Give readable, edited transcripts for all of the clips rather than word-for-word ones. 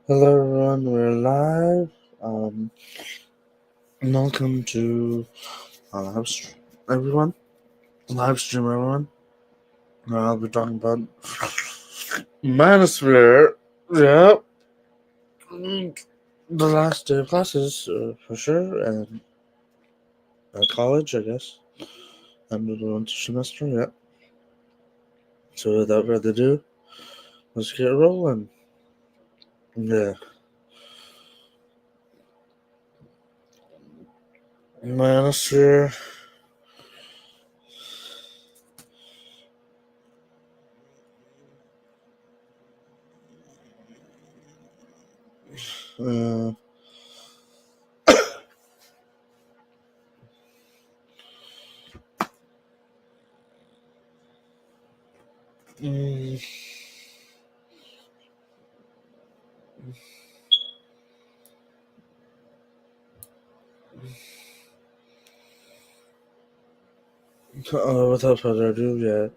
Hello everyone, we're live. Welcome to everyone. Live stream everyone. I'll be talking about Manosphere. Yep. The last day of classes for sure, and college, I guess. End of the winter semester, yeah. So without further ado, let's get rolling. Yeah. Manosphere. Uh, mm, without further ado, yeah.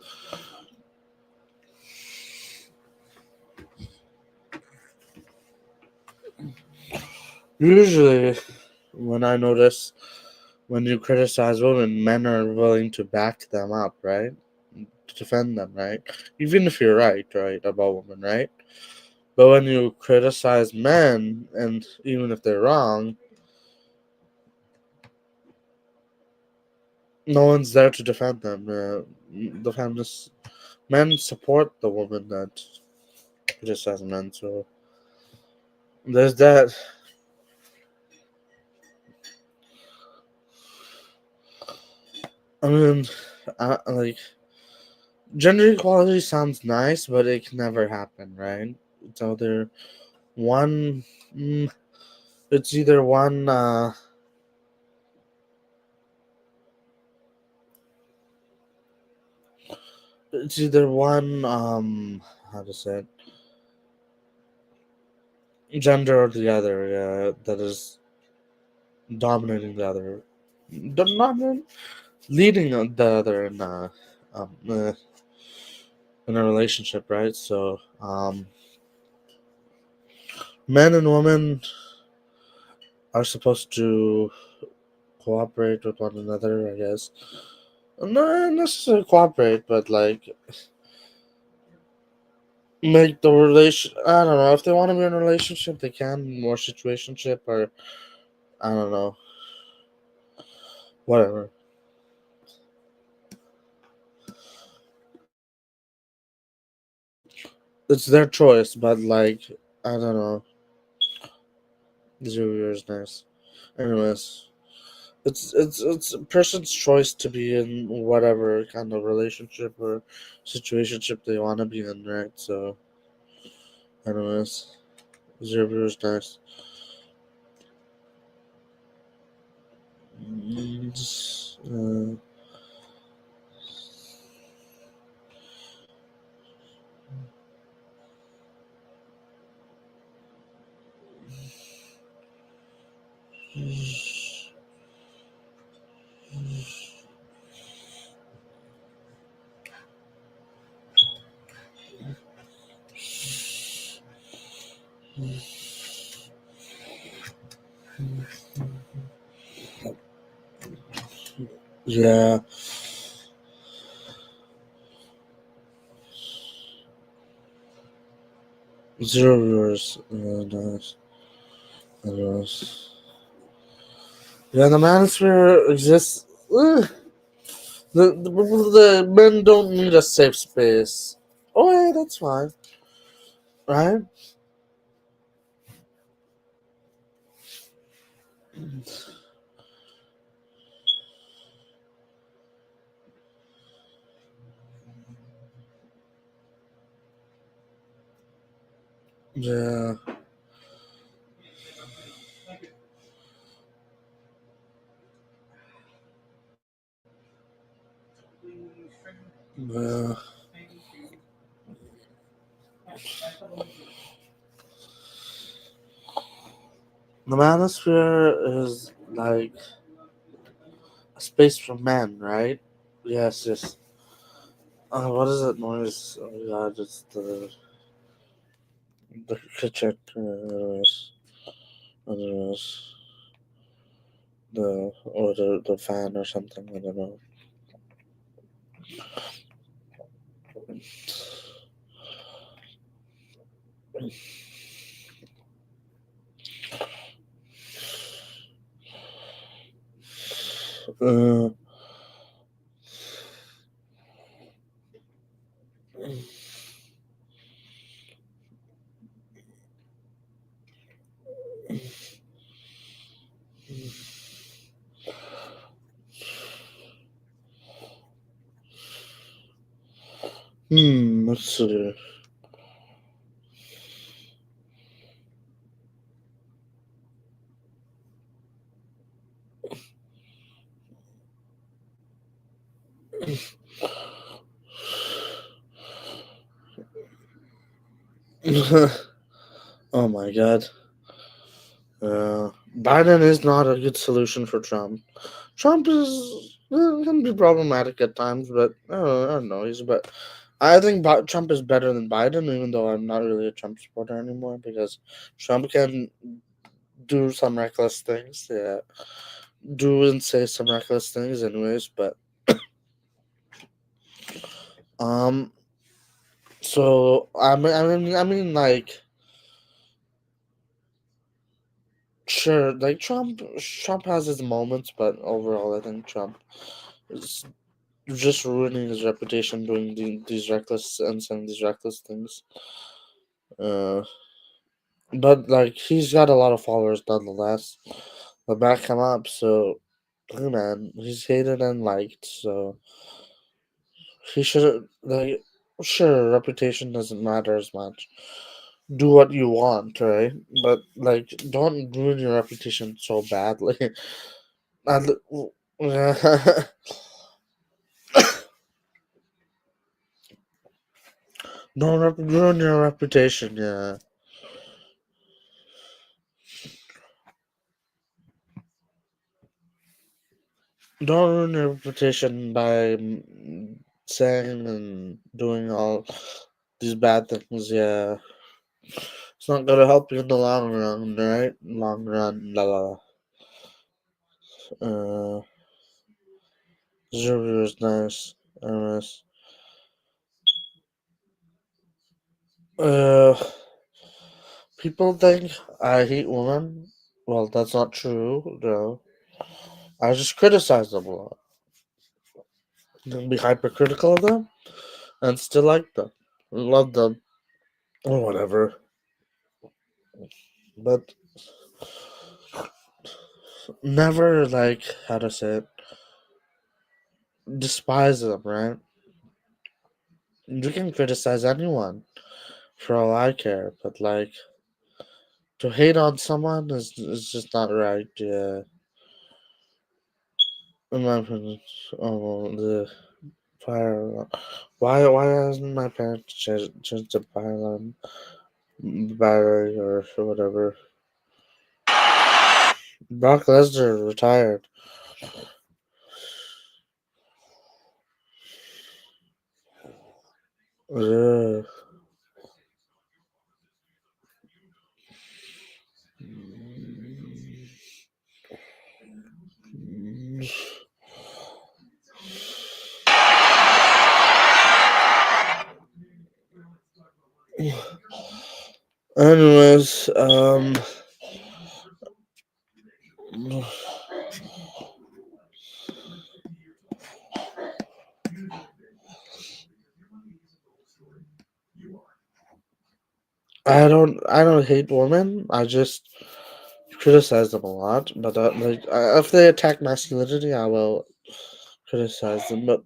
Usually, when I notice when you criticize women, men are willing to back them up, right? To defend them, right? Even if you're right about women, right? But when you criticize men, and even if they're wrong, no one's there to defend them. The feminists, men support the woman that criticizes men, so there's that. I mean, like gender equality sounds nice, but it can never happen, right? It's either one. Mm, it's either one. It's either one. How to say it? Gender or the other. Yeah, that is dominating the other. Not leading the other um, uh, in a relationship, right? So, men and women are supposed to cooperate with one another, I guess. Not necessarily cooperate, but like make the relation. I don't know if they want to be in a relationship, they can more situationship or I don't know, whatever. It's their choice, but like I don't know. 0 years nice. Anyways, it's a person's choice to be in whatever kind of relationship or situationship they want to be in, right? So, anyways, 0 years nice. Uh, yeah, 0 years nice. Anyways, yeah, the manosphere exists. The men don't need a safe space. Oh yeah, that's fine, right? Yeah, yeah. The manosphere is like a space for men, right? Yes, yes. What is that noise? Oh my god, it's the the kitchen, others, the fan or something. I don't know. Uh, let's see. Oh my god. Biden is not a good solution for Trump. Trump is can be problematic at times, but I don't know. I think Trump is better than Biden, even though I'm not really a Trump supporter anymore because Trump can do some reckless things. Yeah, do and say some reckless things, anyways. But um, so I mean, like, sure, like Trump has his moments, but overall, I think Trump is just ruining his reputation doing these reckless and saying these reckless things. Uh, but like he's got a lot of followers nonetheless. That back him up, so hey man, he's hated and liked, so he should like sure reputation doesn't matter as much. Do what you want, right? But like don't ruin your reputation so badly. And don't ruin your reputation, yeah. Don't ruin your reputation by saying and doing all these bad things. Yeah, it's not gonna help you in the long run, right? Long run, la la. Uh, Zero is nice. Anyways, uh, people think I hate women. Well, that's not true. No, I just criticize them a lot. Then be hypercritical of them and still like them, love them, or whatever. But never like how to say it, despise them, right? You can criticize anyone for all I care, but like to hate on someone is just not right. Yeah, in my opinion. Oh, the fire alarm. Why hasn't my parents changed the fire alarm battery or whatever? Brock Lesnar retired. Yeah. Anyways, I don't hate women. I just criticize them a lot. But if they attack masculinity, I will criticize them. But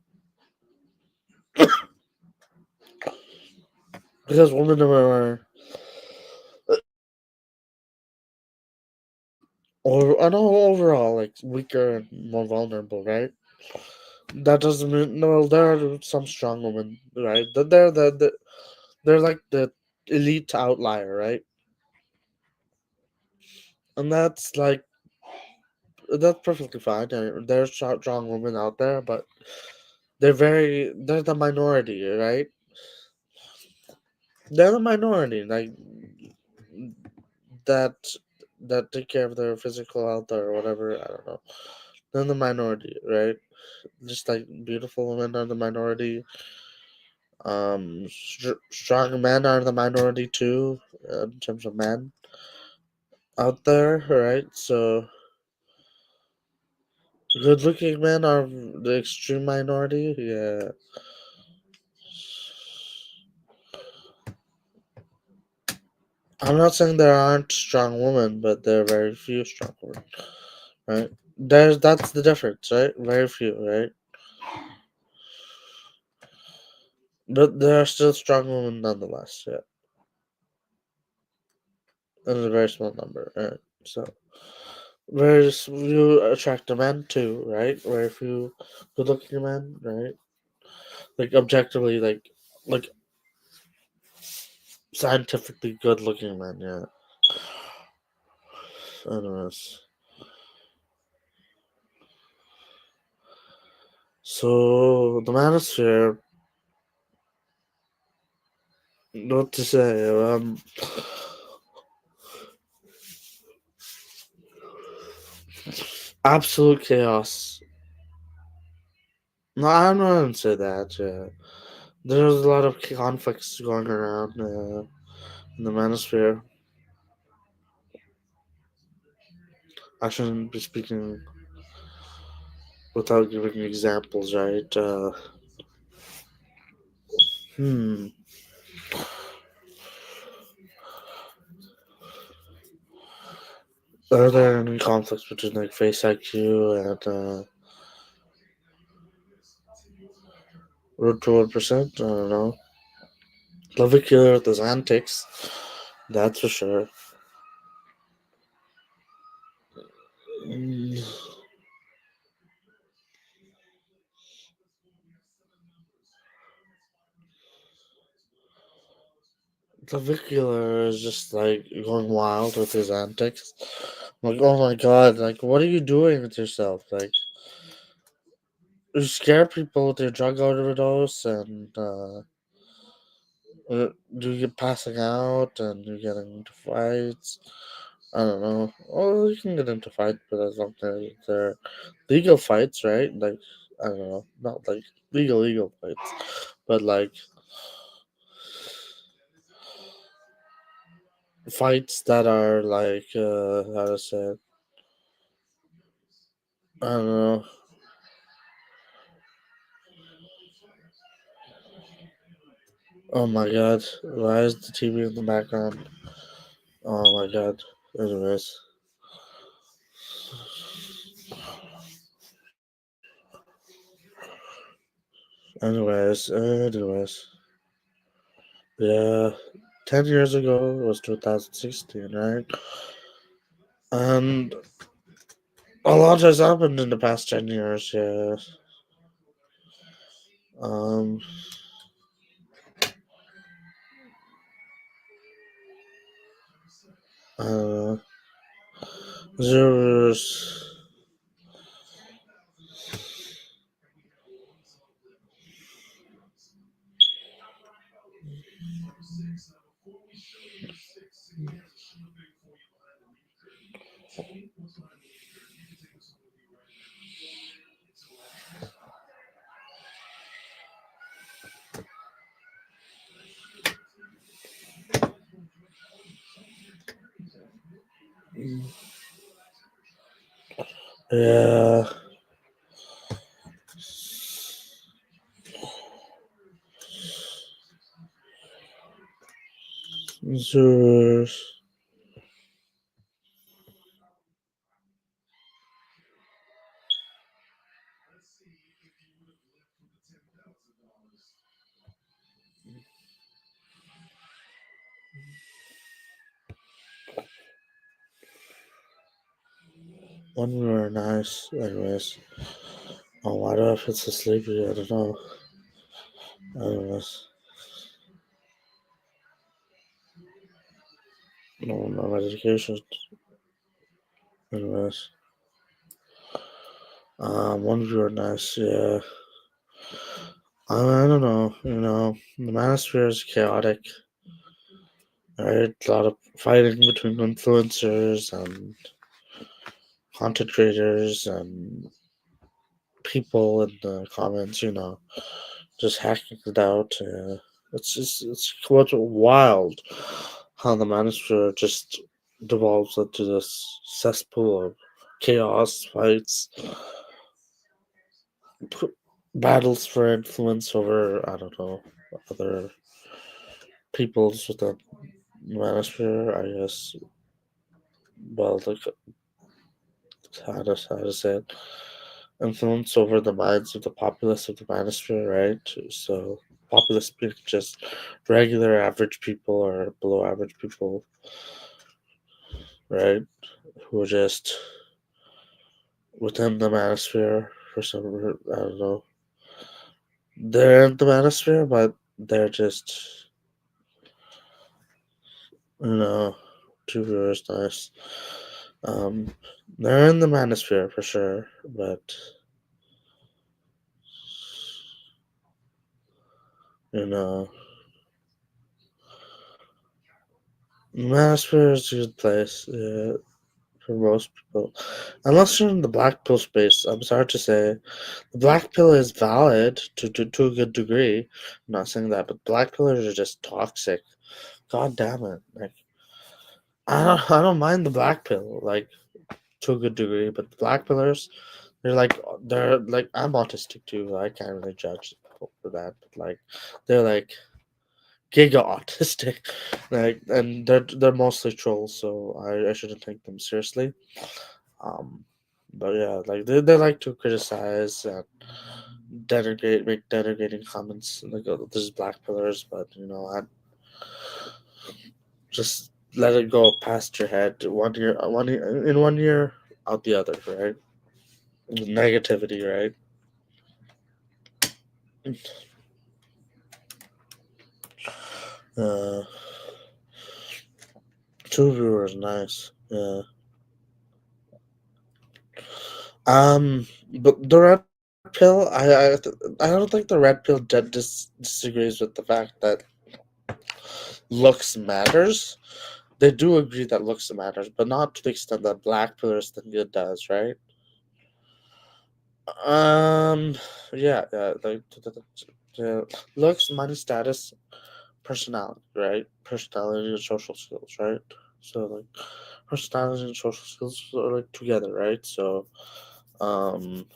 because women are, or I know overall like weaker and more vulnerable, right? That doesn't mean no. There are some strong women, right? They're like the elite outlier, right? And that's perfectly fine. There's strong women out there, but they're the minority, right? They're the minority. Like that that take care of their physical health or whatever. I don't know. They're the minority, right? Just like beautiful women are the minority. Strong men are the minority too, in terms of men out there, right? So good-looking men are the extreme minority. Yeah, I'm not saying there aren't strong women, but there are very few strong women, right? That's the difference, right? Very few, right? But there are still strong women nonetheless. Yeah, in a very small number, right? So very few attractive men too, right? Very few good-looking men, right? Like objectively, like scientifically good-looking men. Yeah. Anyways, so the Manosphere, what to say? Absolute chaos. No, I'm not gonna say that. Yeah, there's a lot of conflicts going around in the Manosphere. I shouldn't be speaking without giving examples, right? Hmm. Are there any conflicts between like face IQ and root to 1%? I don't know. Clavicular with his antics, that's for sure. Mm, Clavicular is just like going wild with his antics. I'm like, oh my god, like, what are you doing with yourself? Like, you scare people with your drug overdose, and do you get passing out and you're getting into fights? I don't know. Well, you can get into fights, but as long as they're legal fights, right? Like, I don't know, not like legal fights, but like fights that are like how to say it? I don't know. Oh my god, why is the TV in the background? Oh my god. Anyways, anyways. Yeah, 10 years ago was 2016, right? And a lot has happened in the past 10 years. Yeah. Um. Uh. There's yeah. There's one we were nice. Anyways. Oh, why do I feel so sleepy? I don't know. Anyways. No, my medication. Anyways. One we were nice. Yeah. I don't know. The Manosphere is chaotic, right? A lot of fighting between influencers and content creators and people in the comments, just hacking it out. It's quite wild how the Manosphere just devolves into this cesspool of chaos, fights, battles for influence over, I don't know, other peoples within the Manosphere. I guess, well, like, how to say it, influence over the minds of the populace of the Manosphere, right? So populace being just regular average people or below average people, right? Who are just within the Manosphere for some, I don't know. They're in the Manosphere, but they're just, you know, two viewers, nice. Um, they're in the Manosphere for sure, but you know, Manosphere is a good place. Yeah, for most people. Unless you're in the black pill space, I'm sorry to say, the black pill is valid to a good degree. I'm not saying that, but black pillars are just toxic. God damn it! Like I don't mind the black pill like to a good degree, but the black pillars, they're like I'm autistic too. I can't really judge people for that, but like they're like giga autistic, like and they're mostly trolls, so I shouldn't take them seriously. Um, but yeah, like they like to criticize and make denigrating comments. Like, oh, this is black pillars, but I just let it go past your head. 1 year, 1 year, in 1 year, out the other, right? Negativity, right? Uh, two viewers, nice. Yeah. But the red pill, I don't think the red pill disagrees with the fact that looks matters. They do agree that looks matters, but not to the extent that black pillars think it does, right? Um, yeah, like the looks, money, status, personality, right? Personality and social skills, right? So like personality and social skills are like together, right? So um,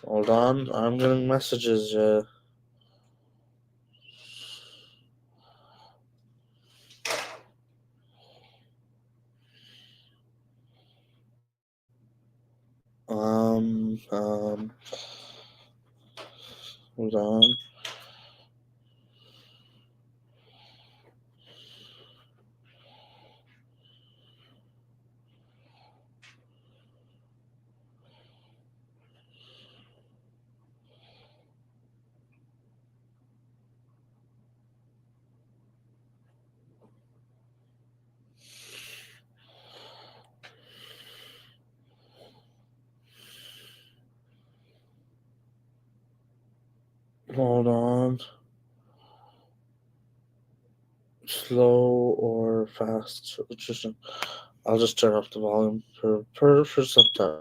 hold on, I'm getting messages. Um, um, hold on. Hold on. Slow or fast? I'll just turn off the volume for some time.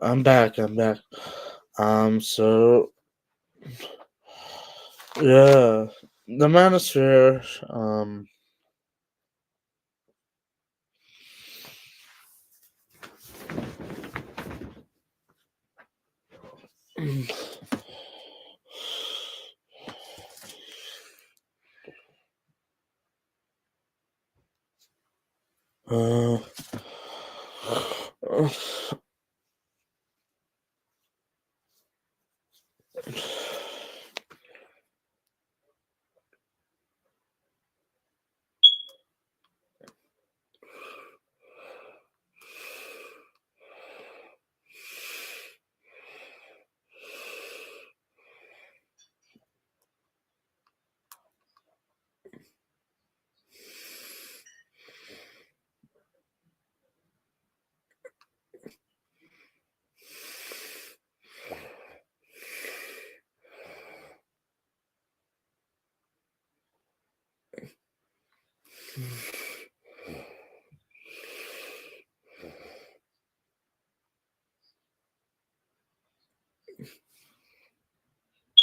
I'm back. I'm back. So yeah, the Manosphere. Uh,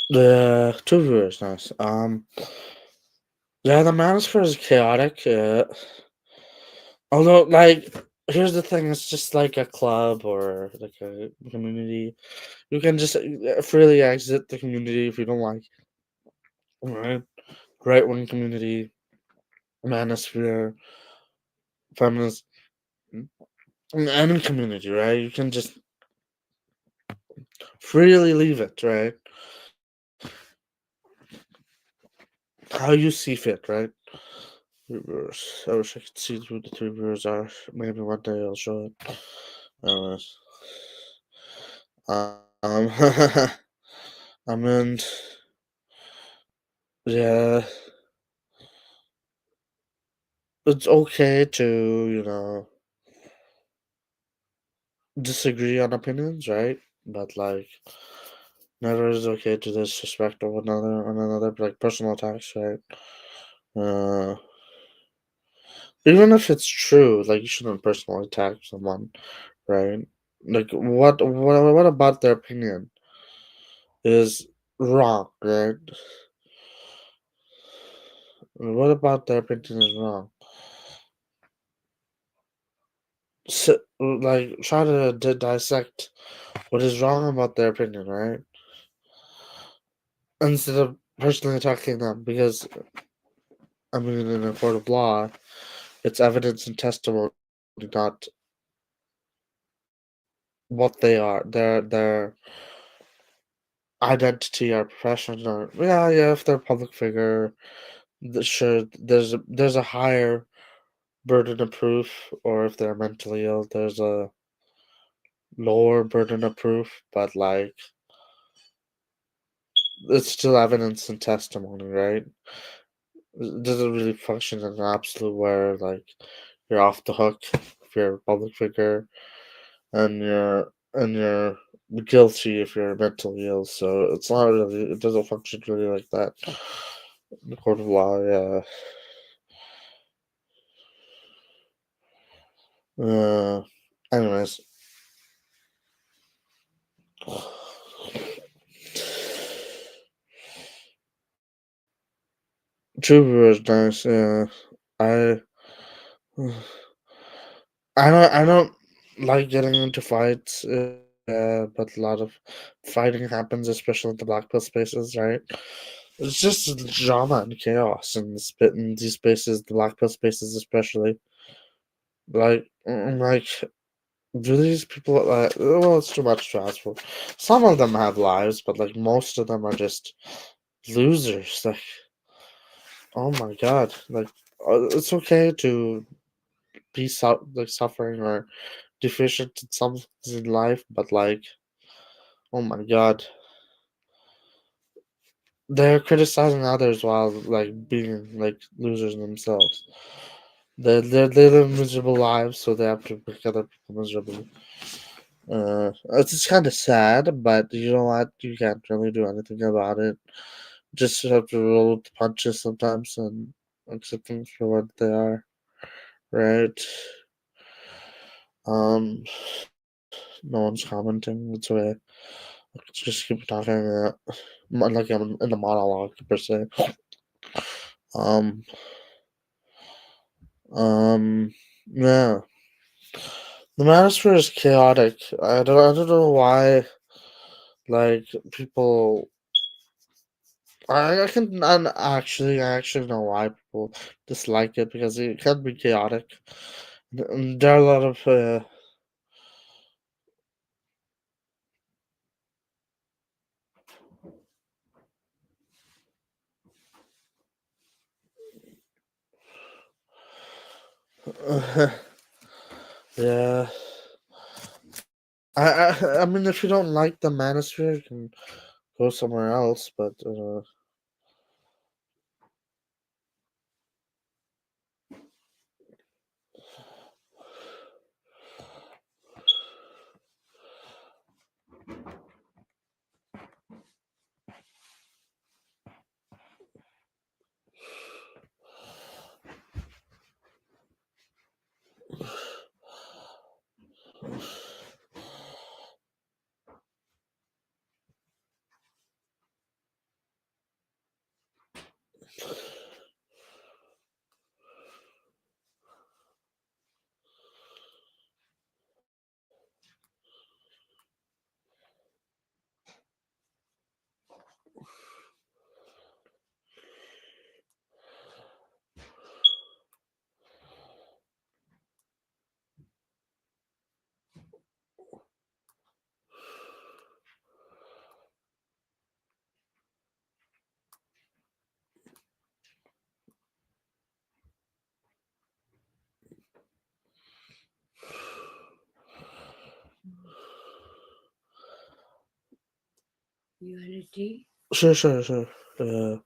the two viewers, nice. Yeah, the Manosphere is chaotic. Although, like, here's the thing: it's just like a club or like a community. You can just freely exit the community if you don't like. Right, right wing community, Manosphere, feminist, any community, right? You can just freely leave it, right? How you see fit, right? Reverse. I wish I could see who the three viewers are. Maybe one day I'll show it. Anyways. I mean, yeah, it's okay to, disagree on opinions, right? But, like, never is okay to disrespect one another, like personal attacks, right? Uh, Even if it's true, like, you shouldn't personally attack someone, right? Like, what about their opinion is wrong, right? What about their opinion is wrong? So, like, try to dissect what is wrong about their opinion, right? Instead of personally attacking them, because I mean, in a court of law, it's evidence and testimony, not what they are, their identity or profession, or yeah, if they're a public figure, sure, there's a higher burden of proof, or if they're mentally ill, there's a lower burden of proof, but like it's still evidence and testimony, right? It doesn't really function in an absolute where like you're off the hook if you're a public figure and you're guilty if you're mentally ill. So it's not really, it doesn't function really like that. In the court of law, yeah. Uh, Anyways, Trooper is nice. Yeah, I I don't like getting into fights. But a lot of fighting happens, especially in the black pill spaces, right? It's just drama and chaos in these spaces, the black pill spaces especially. Like, do these people like? Well, it's too much to ask for. Some of them have lives, but like most of them are just losers. Like, oh my god, like it's okay to be like suffering or deficient in some things in life, but like, oh my god, they're criticizing others while like being like losers themselves. They live miserable lives, so they have to make other people miserable. It's just kind of sad, but you know what? You can't really do anything about it. Just have to roll with the punches sometimes and accept things for what they are, right? Um, No one's commenting. It's okay. Let's just keep talking. Like I'm in a monologue per se. Um. Yeah. The Manosphere is chaotic. I don't know why. Like people. I actually know why people dislike it because it can be chaotic. And there are a lot of yeah. I mean, if you don't like the Manosphere, you can go somewhere else. But Unity. sure. Uh,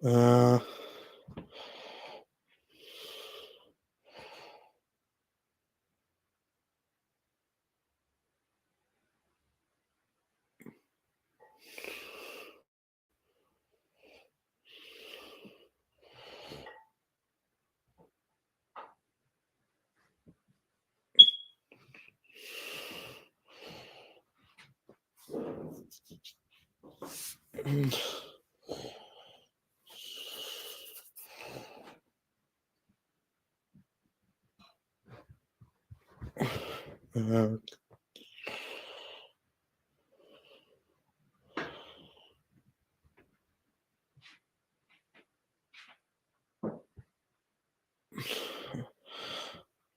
uh, uh,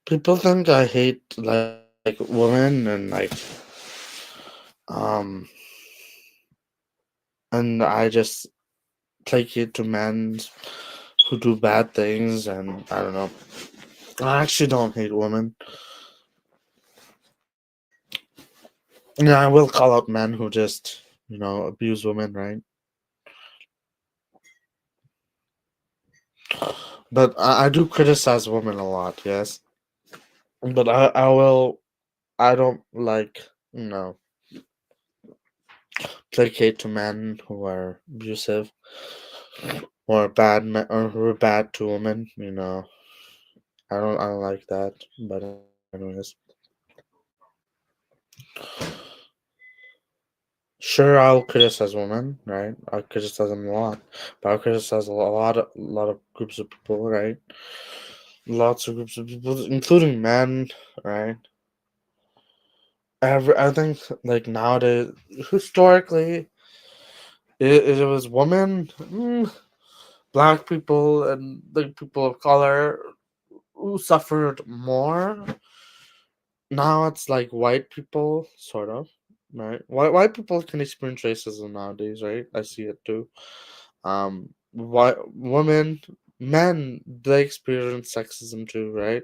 people think I hate like women and um and I just take it to men who do bad things, and I don't know. I actually don't hate women. Yeah, I will call out men who just abuse women, right? But I do criticize women a lot, yes. But I don't like placate to men who are abusive or bad men or who are bad to women. I don't like that. But anyways, Sure, I'll criticize women, right? I'll criticize them a lot, but I'll criticize a lot of groups of people, right? Lots of groups of people, including men, right? I think like nowadays, historically, it was women, black people, and like people of color who suffered more. Now it's like white people, sort of, right? White people can experience racism nowadays, right? I see it too. White women, men, they experience sexism too, right?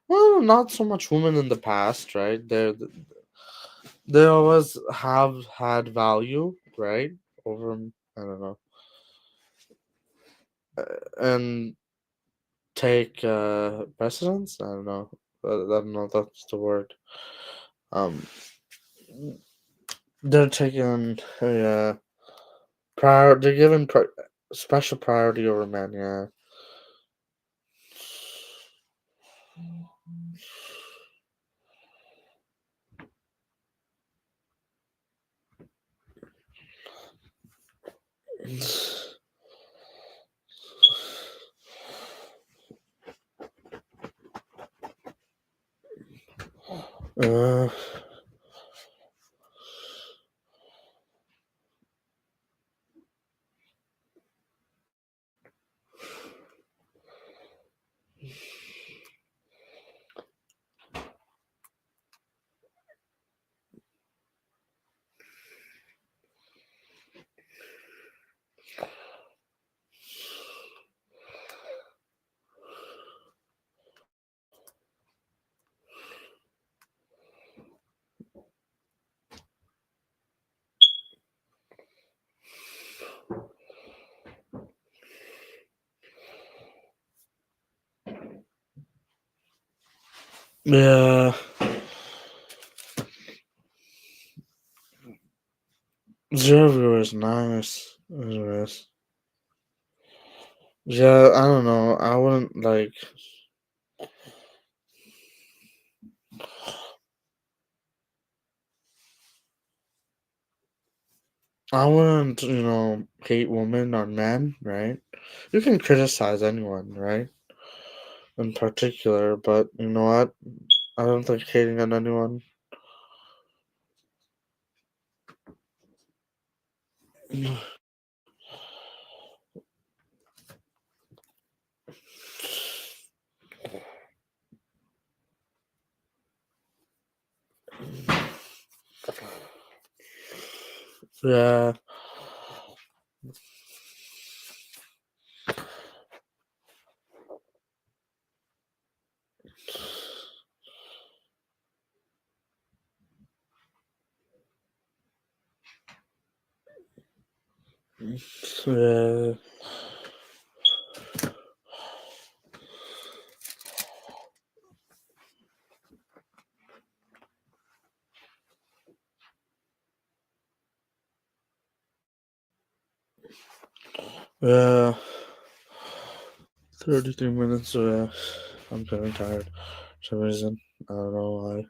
Well, not so much women in the past, right? They always have had value, right? Over, I don't know, and take precedence. I don't know. I don't know if that's the word. Um, they're taking they're given special priority over men. Yeah. Uh, yeah. Zero viewers, nice. Anyways. Yeah, I don't know. I wouldn't like. I wouldn't, hate women or men, right? You can criticize anyone, right? In particular, but you know what? I don't think hating on anyone. Yeah, yeah, yeah. 33 minutes. I'm getting tired for some reason. I don't know why.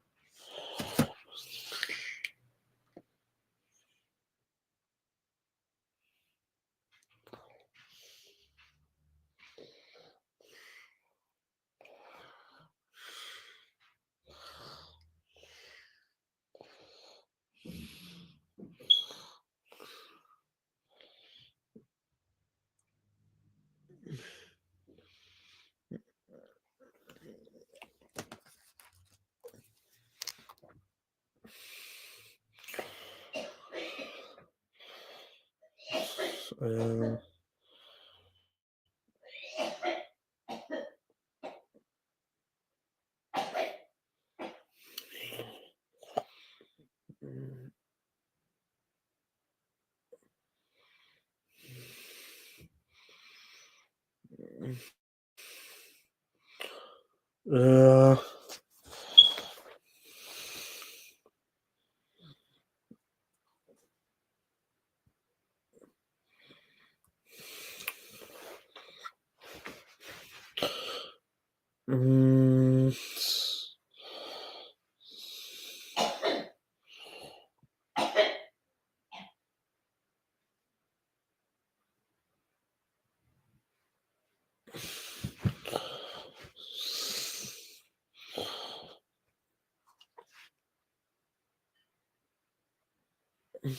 Uh, uh, mm, Yeah.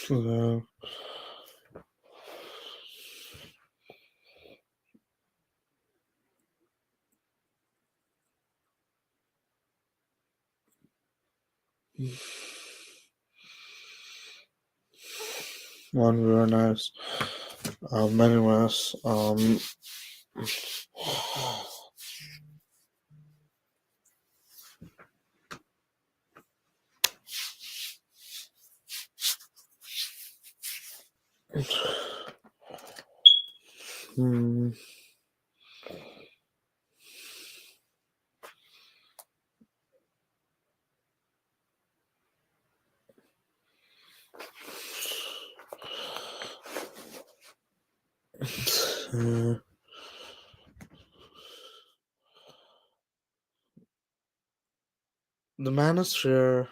Yeah. One very nice. Many ways. Hmm. Uh, the Manosphere.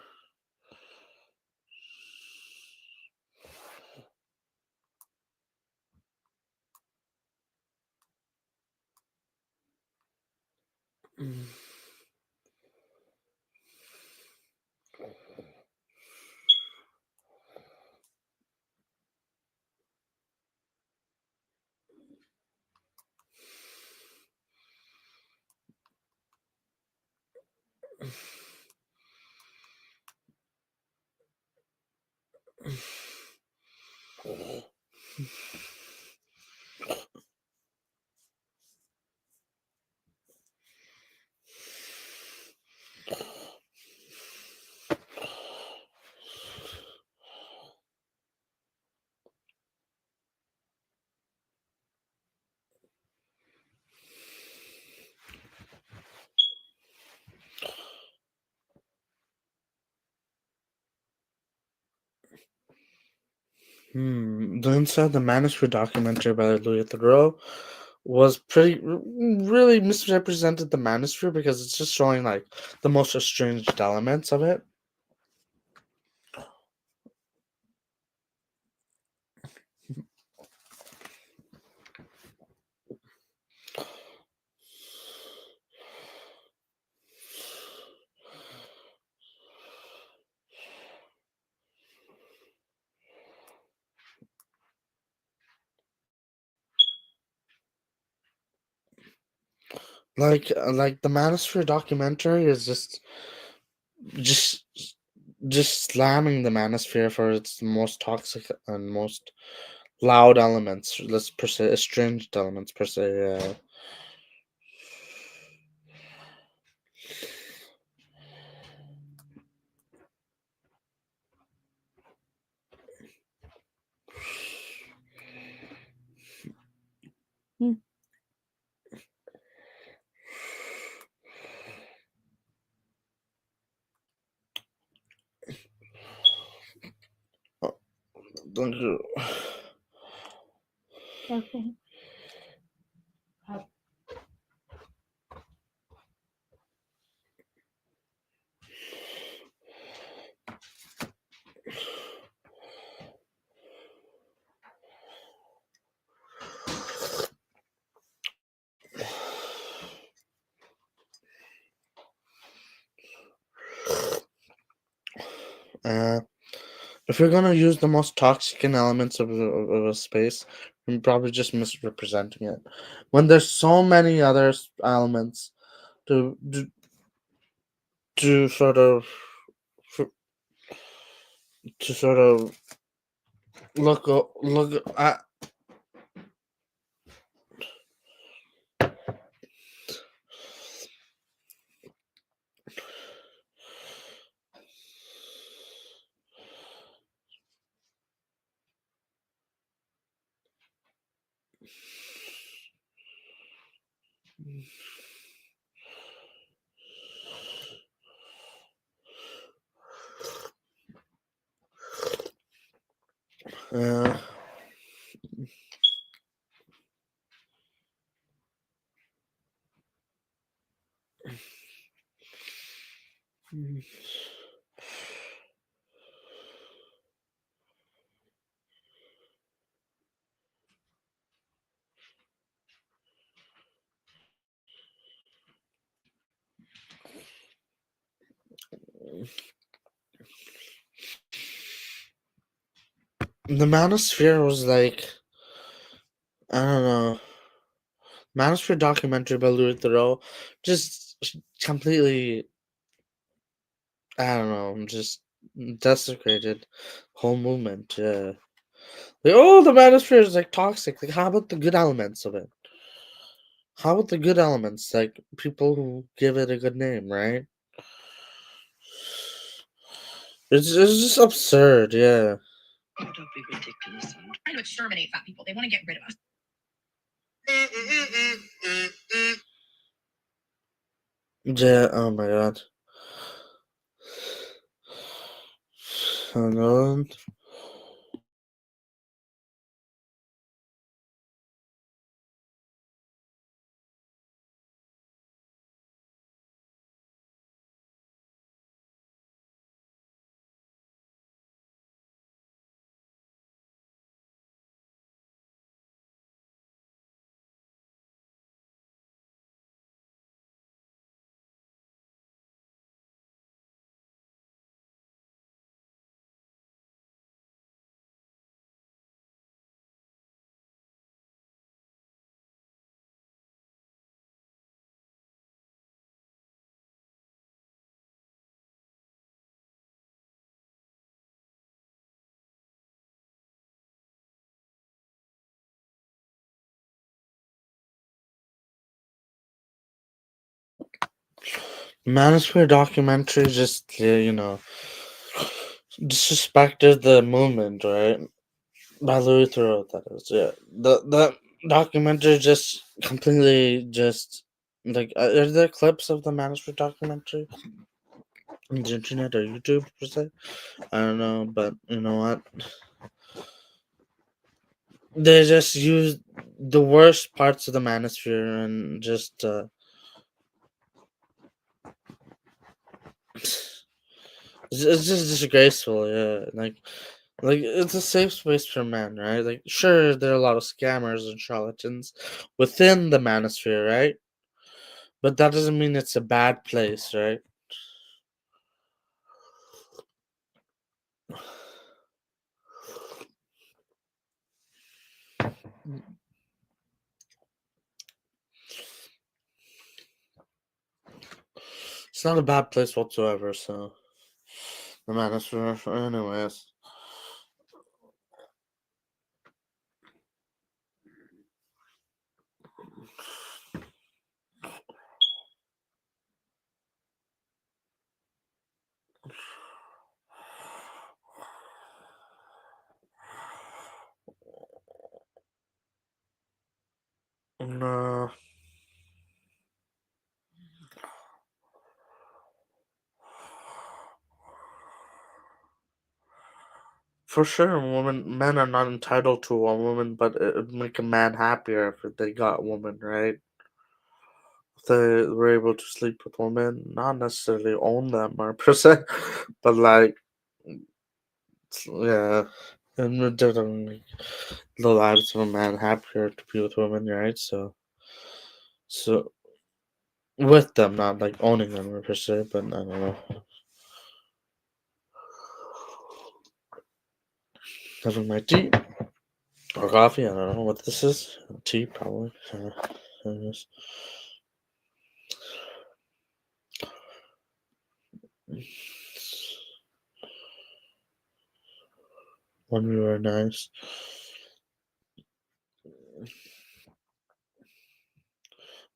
The Inside the Manosphere documentary by Louis Theroux was really misrepresented the Manosphere because it's just showing like the most estranged elements of it. Like the Manosphere documentary is just just slamming the Manosphere for its most toxic and most loud elements. Let's per se estranged elements per se. Thank you. Okay. Uh, if you're gonna use the most toxic elements of a space, you're probably just misrepresenting it. When there's so many other elements to to, to sort of to sort of look at. Uh, the Manosphere was like, I don't know. Manosphere documentary by Louis Theroux just completely, I don't know, just desecrated whole movement. Yeah. Like, oh, the Manosphere is like toxic. Like, how about the good elements of it? How about the good elements? Like, people who give it a good name, right? It's just absurd, yeah. Oh, don't be ridiculous, son. Trying to exterminate fat people. They want to get rid of us. Yeah, oh my god. Hang on. Manosphere documentary just, yeah, disrespected the movement, right? By Louis Theroux, that is, yeah. The documentary just completely just, like, are there clips of the Manosphere documentary on the internet or YouTube, per se? I don't know, but you know what? They just used the worst parts of the Manosphere and just, it's just disgraceful, yeah. Like it's a safe space for men, right? Like, sure, there are a lot of scammers and charlatans within the Manosphere, right? But that doesn't mean it's a bad place, right? It's not a bad place whatsoever. So the Manosphere, anyways. No, for sure, men are not entitled to a woman, but it would make a man happier if they got a woman, right? If they were able to sleep with women, not necessarily own them or per se, but like, yeah, and it doesn't make the lives of a man happier to be with women, right? So with them, not like owning them per se, but I don't know. Having my tea or coffee, I don't know what this is. Tea, probably. Anyways. When we were nice.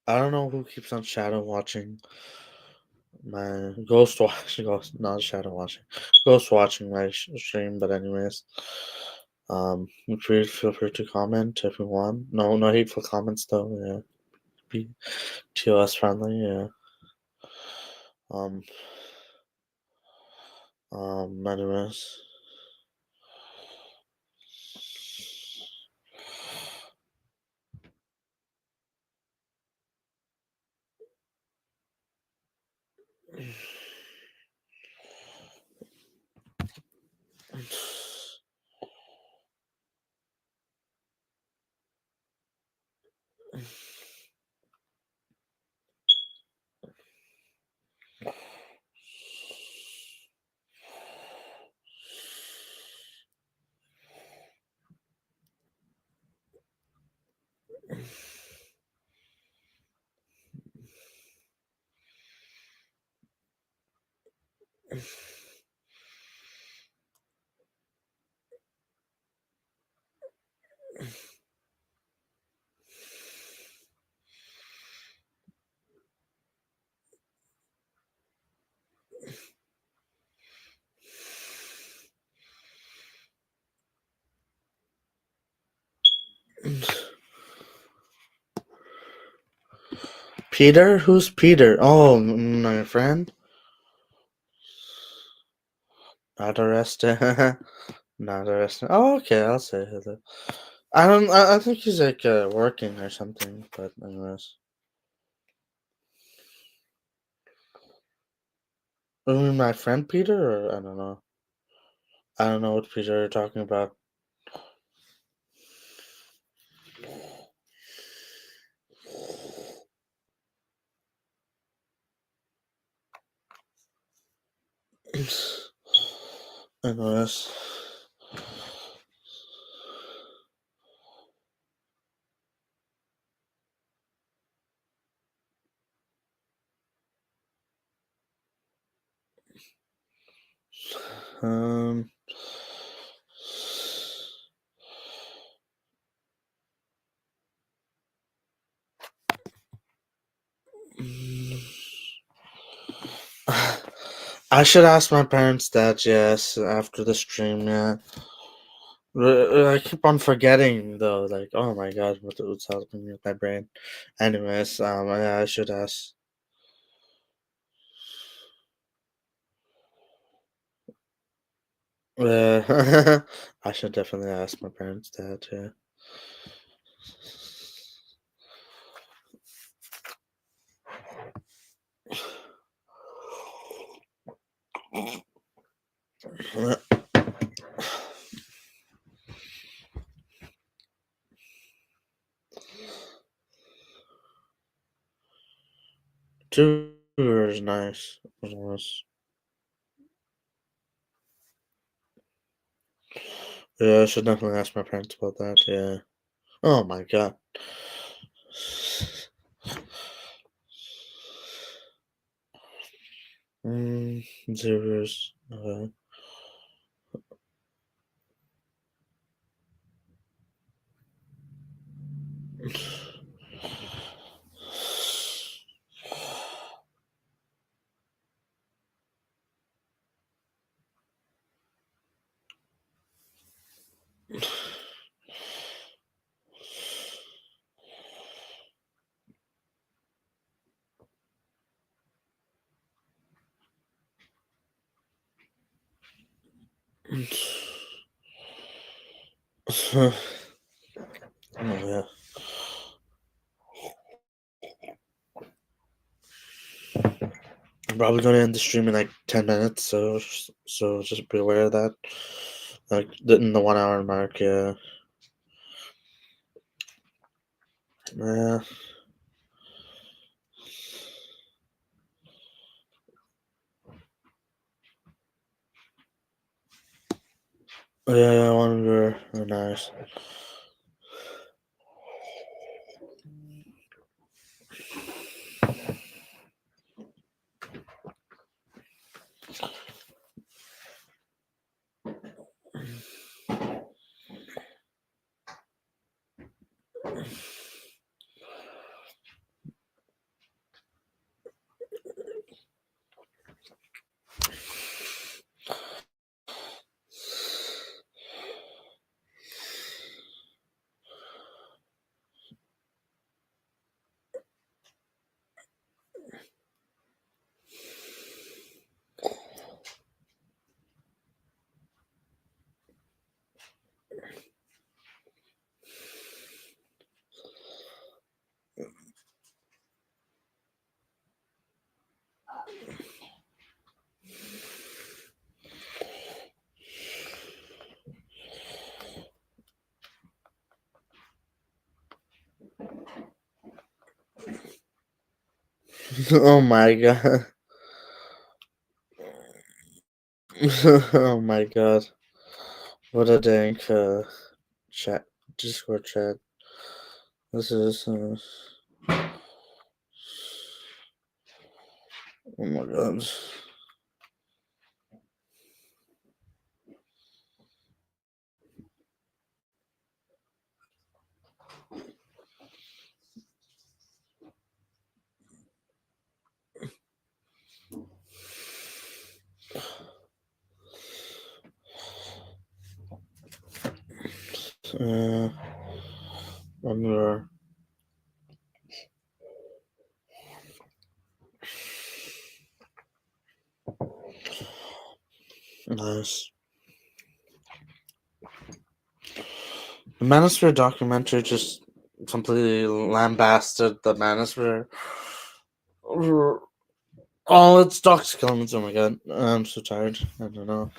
I don't know who keeps on shadow watching my ghost watching, ghost, not shadow watching, ghost watching my stream. But anyways, feel free to comment if you want. No hateful comments though. Yeah. be TOS friendly. Yeah. Um. Anyways. Peter? Who's Peter? Oh, my friend. Not arrested. Not arrested. Oh, okay. I'll say that. I don't. I think he's like working or something. But anyways, you mean my friend Peter, or I don't know. I don't know what Peter you're talking about. Anyways. Um. I should ask my parents that, yes, after the stream, yeah. I keep on forgetting, though, like, oh my god, what's happening with my brain? Anyways, yeah, I should ask. I should definitely ask my parents that, yeah. Two is nice. Yeah, I should definitely ask my parents about that, yeah. Oh my god. Zeros. Okay. Oh yeah. I'm probably gonna end the stream in like 10 minutes, so just be aware of that. Like in the 1 hour mark, yeah. Yeah. Yeah, I wonder. Oh, nice. Oh my god. Oh my god. What a dank chat. Discord chat. This is. Oh my god. Uh, under. Nice. The Manosphere documentary just completely lambasted the Manosphere. All its toxic elements. Oh my god. I'm so tired. I don't know.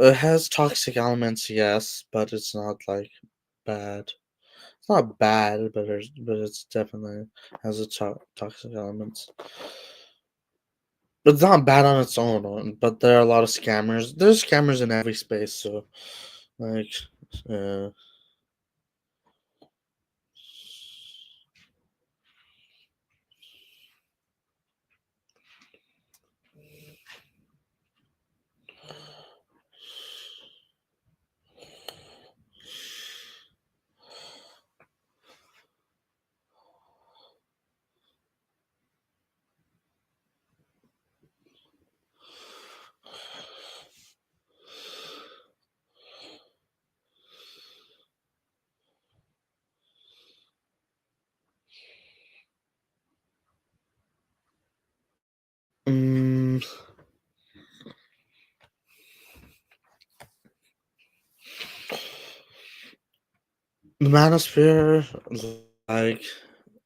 It has toxic elements, yes, but it's not like bad. It's not bad, but it's definitely has its toxic elements. But it's not bad on its own. But there are a lot of scammers. There's scammers in every space, so like, uh, mm, the Manosphere, like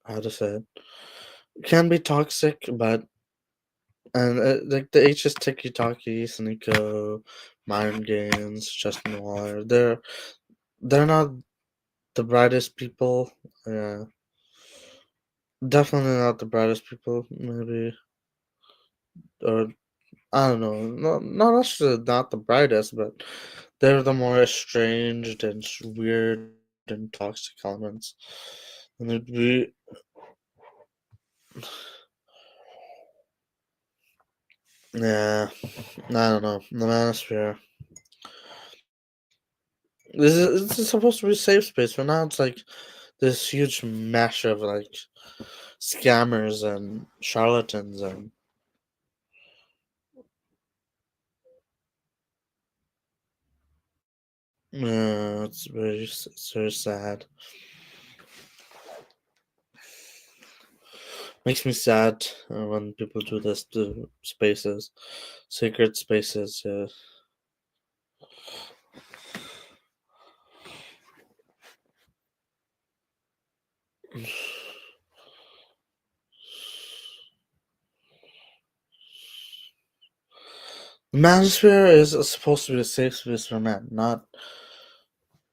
how to say it, can be toxic, but and like the HS Tiki Taki, Sneeko, Mind Games, Justin Waller, they're not the brightest people. Yeah, definitely not the brightest people. Maybe, or I don't know. Not actually not the brightest, but they're the more estranged and weird and toxic elements. And it'd be yeah. I don't know. The Manosphere. This is supposed to be a safe space, but now it's like this huge mesh of like scammers and charlatans and it's very sad. Makes me sad when people do this to spaces, sacred spaces. Yeah. The Manosphere is supposed to be a safe space for men, not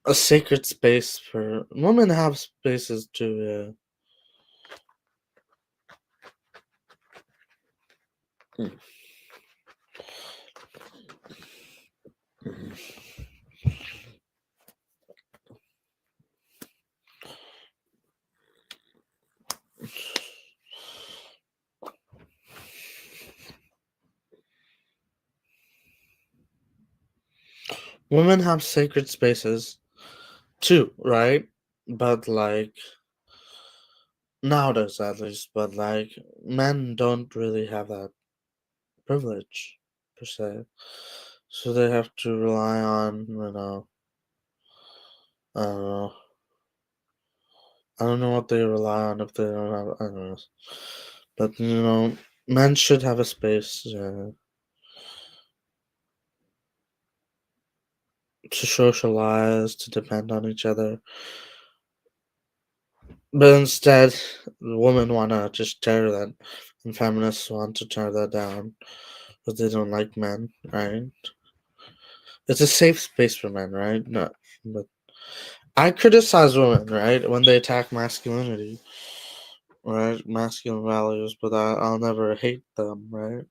a sacred space for women. Have spaces too. Yeah. Women have sacred spaces too, right? But like nowadays, at least, but like men don't really have that privilege per se, so they have to rely on I don't know. I don't know what they rely on if they don't have. I don't know, but men should have a space to socialize, to depend on each other. But instead, women want to just tear that, and feminists want to tear that down because they don't like men, right? It's a safe space for men, right? No, but I criticize women, right, when they attack masculinity. right? Masculine values, but I'll never hate them, right?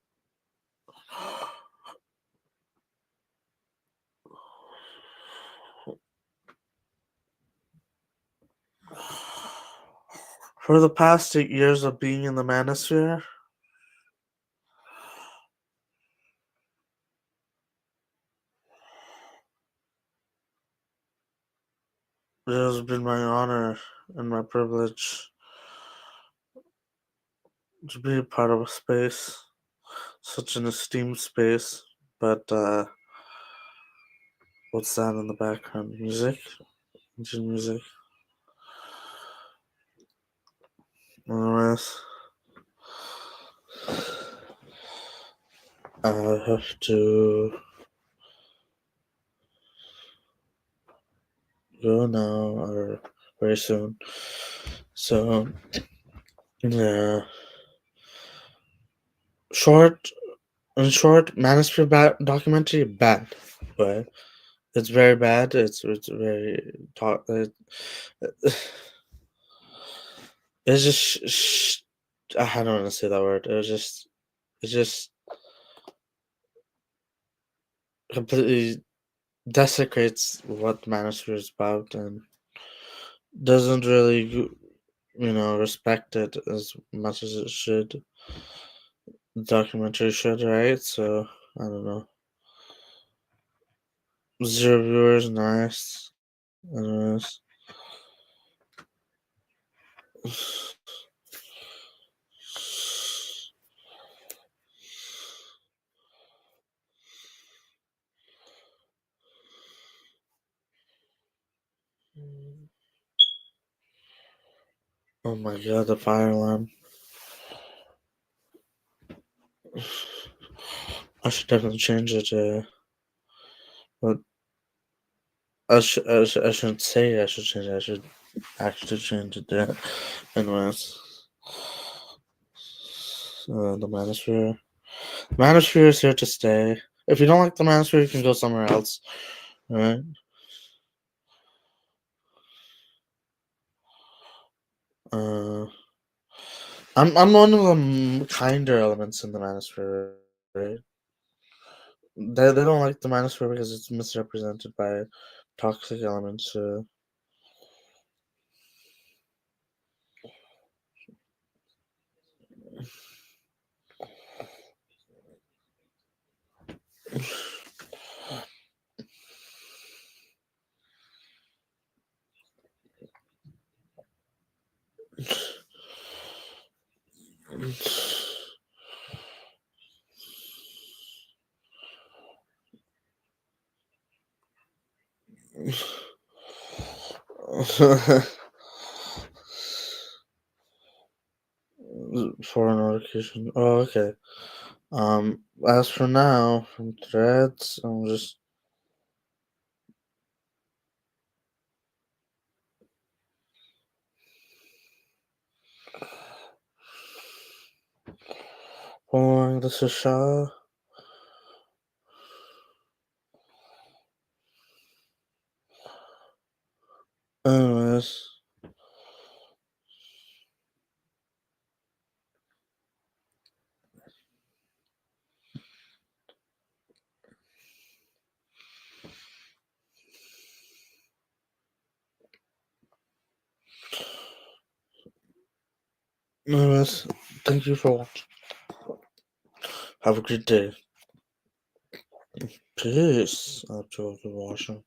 For the past 8 years of being in the Manosphere, it has been my honor and my privilege to be a part of a space, such an esteemed space. But what's that in the background? Music? Engine music. Anyways, I have to go now or very soon. So, yeah. Short, in short, Manosphere documentary bad, but it's very bad. It's very it's just I don't want to say that word. It just completely desecrates what Manosphere is about and doesn't really respect it as much as it should. The documentary should, right? So I don't know. Zero viewers, nice. Anyways. Oh my god, the fire alarm. I should definitely change it. But I shouldn't say I should change it. I should actually change it there. Anyways, the Manosphere. Manosphere is here to stay. If you don't like the Manosphere, you can go somewhere else. Alright? Uh, I'm one of the kinder elements in the Manosphere, right? They don't like the Manosphere because it's misrepresented by toxic elements. For a notification. Oh, okay. As for now, from threads, I'm just following the Sasha. Anyways, anyways, thank you for watching. Have a good day. Peace. After watching.